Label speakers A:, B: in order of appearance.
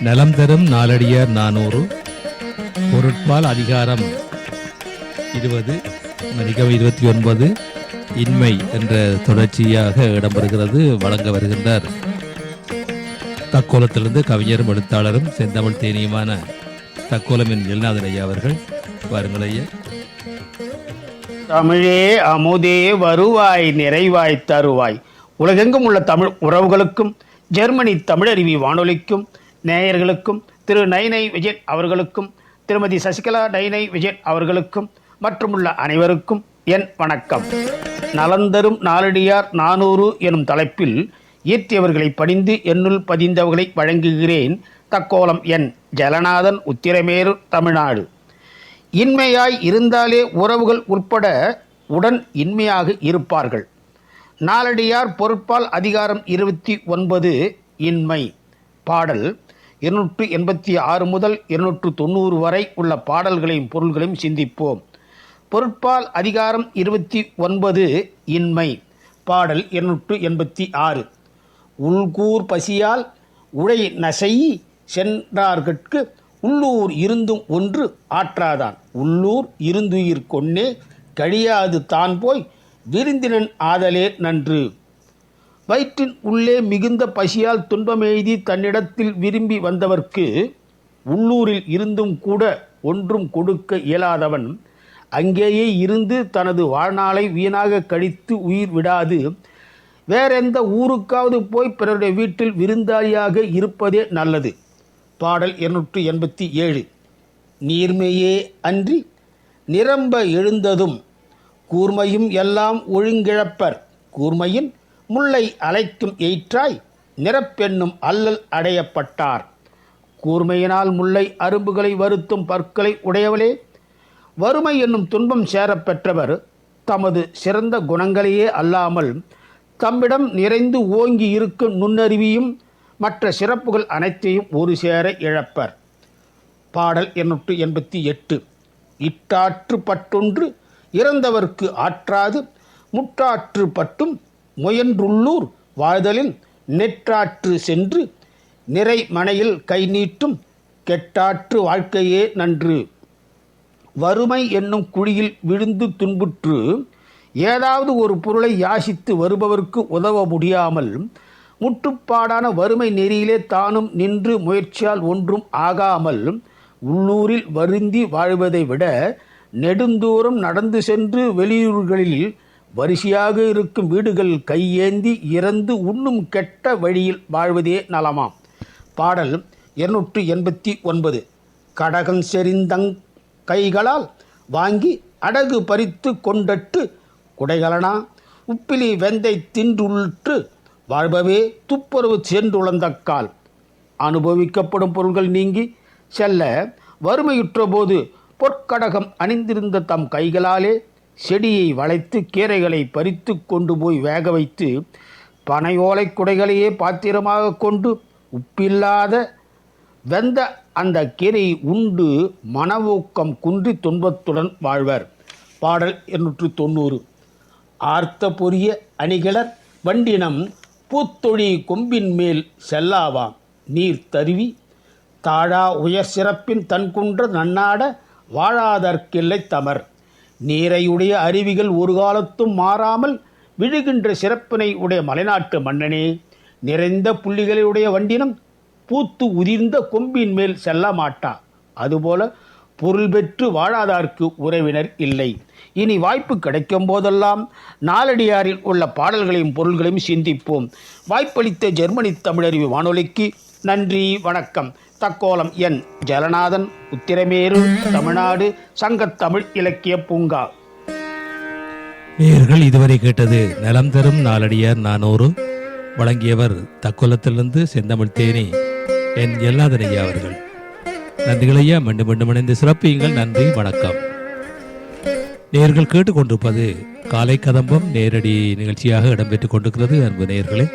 A: நலம் தரும் நாலடியார் 400 பொருட்பால் அதிகாரம் 20 மணிக்கம் 29 இன்மை என்ற தொடர்ச்சியாக இடம்பெறுகிறது. வழங்க வருகின்றார் தக்கோலத்திலிருந்து கவிஞரும் எழுத்தாளரும் செந்தமிழ் தேனியுமான தக்கோலமின் எல்நாதன் ஐயா அவர்கள். வாருங்கள் ஐயா.
B: தமிழே அமுதே வருவாய் நிறைவாய் தருவாய். உலகெங்கும் உள்ள தமிழ் உறவுகளுக்கும் ஜெர்மனி தமிழருவி வானொலிக்கும் நேயர்களுக்கும் திரு நைனை விஜயன் அவர்களுக்கும் திருமதி சசிகலா நைனை விஜயன் அவர்களுக்கும் மற்றும் உள்ள அனைவருக்கும் என் வணக்கம். நலந்தரும் நாலடியார் 400 எனும் தலைப்பில் இயற்றியவர்களை பணிந்து என்னுள் பதிந்தவர்களை வழங்குகிறேன். தக்கோலம் என் ஜலநாதன், உத்திரமேரூர், தமிழ்நாடு. இன்மையாய் இருந்தாலே உறவுகள் உட்பட உடன் இன்மையாக இருப்பார்கள். நாலடியார் பொருட்பால் அதிகாரம் 29 இன்மை. பாடல் 286 முதல் 290 வரை உள்ள பாடல்களையும் பொருள்களையும் சிந்திப்போம். பொருட்பால் அதிகாரம் 29 இன்மை. பாடல் 286. உள்கூர் பசியால் உழை நசை சென்றார்கட்கு உள்ளூர் இருந்தும் ஒன்று ஆற்றாதான். உள்ளூர் இருந்துயிர் கொன்னே கழியாது தான் போய் விருந்தினன் ஆதலே நன்று. வயிற்றின் உள்ளே மிகுந்த பசியால் துன்பமெய்தி தன்னிடத்தில் விரும்பி வந்தவர்க்கு உள்ளூரில் இருந்தும் கூட ஒன்றும் கொடுக்க இயலாதவன் அங்கேயே இருந்து தனது வாழ்நாளை வீணாக கழித்து உயிர் விடாது வேறெந்த ஊருக்காவது போய் பிறருடைய வீட்டில் விருந்தாளியாக இருப்பதே நல்லது. பாடல் 287. நீர்மையே அன்றி நிரம்ப எழுந்ததும் கூர்மையும் எல்லாம் ஒழுங்கிழப்பர். கூர்மையின் முல்லை அலைக்கும் எயிற்றாய் நிறப்பெண்ணும் அல்லல் அடையப்பட்டார். கூர்மையினால் முல்லை அரும்புகளை வருத்தும் பற்களை உடையவளே, வறுமை என்னும் துன்பம் சேரப் பெற்றவர் தமது சிறந்த குணங்களையே அல்லாமல் தம்மிடம் நிறைந்து ஓங்கி இருக்கும் நுண்ணறிவியும் மற்ற சிறப்புகள் அனைத்தையும் ஒரு சேர இழப்பர். பாடல் 288. இட்டாற்று பட்டொன்று இறந்தவர்க்கு ஆற்றாது முட்டாற்று பட்டும் முயன்றுள்ளூர் வாழ்தலில் நெற்றாற்று சென்று நிறை மனையில் கை நீட்டும் கெட்டாற்று வாழ்க்கையே நன்று. வறுமை என்னும் குழியில் விழுந்து துன்புற்று ஏதாவது ஒரு பொருளை யாசித்து வருபவர்க்கு உதவ முடியாமல் முற்றுப்பாடான வறுமை நெறியிலே தானும் நின்று முயற்சியால் ஒன்றும் ஆகாமல் உள்ளூரில் வருந்தி வாழ்வதை விட நெடுந்தூரம் நடந்து சென்று வெளியூர்களில் வரிசையாக இருக்கும் வீடுகள் கையேந்தி இறந்து உண்ணும் கெட்ட வழியில் வாழ்வதே நலமாம். பாடல் 289. கடகம் செறிந்தங் கைகளால் வாங்கி அடகு பறித்து கொண்டட்டு குடைகளனா உப்பிலி வெந்தை தின்றுள்ற்று வாழ்பவே துப்புரவு சென்றுழந்தக்கால். அனுபவிக்கப்படும் பொருள்கள் நீங்கி செல்ல வறுமையுற்ற போது பொற்கடகம் அணிந்திருந்த தம் கைகளாலே செடியை வளைத்து கீரைகளை பறித்து கொண்டு போய் வேக வைத்து பனையோலை குடைகளையே பாத்திரமாக கொண்டு உப்பில்லாத வெந்த அந்த கீரையை உண்டு மனவூக்கம் குன்றி துன்பத்துடன் வாழ்வர். பாடல் 290. ஆர்த்த பொரிய அணிகளர் வண்டினம் பூத்தொழி கொம்பின் மேல் செல்லாவாம். நீர் தருவி தாழா உயர் சிறப்பின் தன்குன்ற நன்னாட வாழாதற்கில்லை தமர். நீரையுடைய அருவிகள் ஒரு காலத்தும் மாறாமல் விழுகின்ற சிறப்பினை உடைய மலைநாட்டு மன்னனே, நிறைந்த புள்ளிகளுடைய வண்டினம் பூத்து உதிர்ந்த கொம்பின் மேல் செல்ல மாட்டா. அதுபோல பொருள் பெற்று வாழாதார்க்கு உறவினர் இல்லை. இனி வாய்ப்பு கிடைக்கும் போதெல்லாம் நாலடியாரில் உள்ள பாடல்களையும் பொருள்களையும் சிந்திப்போம். வாய்ப்பளித்த ஜெர்மனி தமிழருவி வானொலிக்கு நன்றி, வணக்கம். தக்கோலம் என் ஜலநாதன், உத்திரமேரூர், தமிழ்நாடு, சங்கத்தமிழ் இலக்கிய பூங்கா.
A: நேயர்கள் இதுவரை கேட்டது நலம் தரும் நாலடியார் 400. வழங்கியவர் தக்கோலத்திலிருந்து செந்தமிழ் தேனி என் எல்நாதன் ஐயா அவர்கள். நன்றிகளையா. மீண்டும் மீண்டும் இணைந்து சிறப்பியுங்கள். நன்றி, வணக்கம். நேயர்கள் கேட்டுக்கொண்டிருப்பது காலை கதம்பம் நேரடி நிகழ்ச்சியாக இடம்பெற்றுக் கொண்டிருக்கிறது. அன்பு நேயர்களே,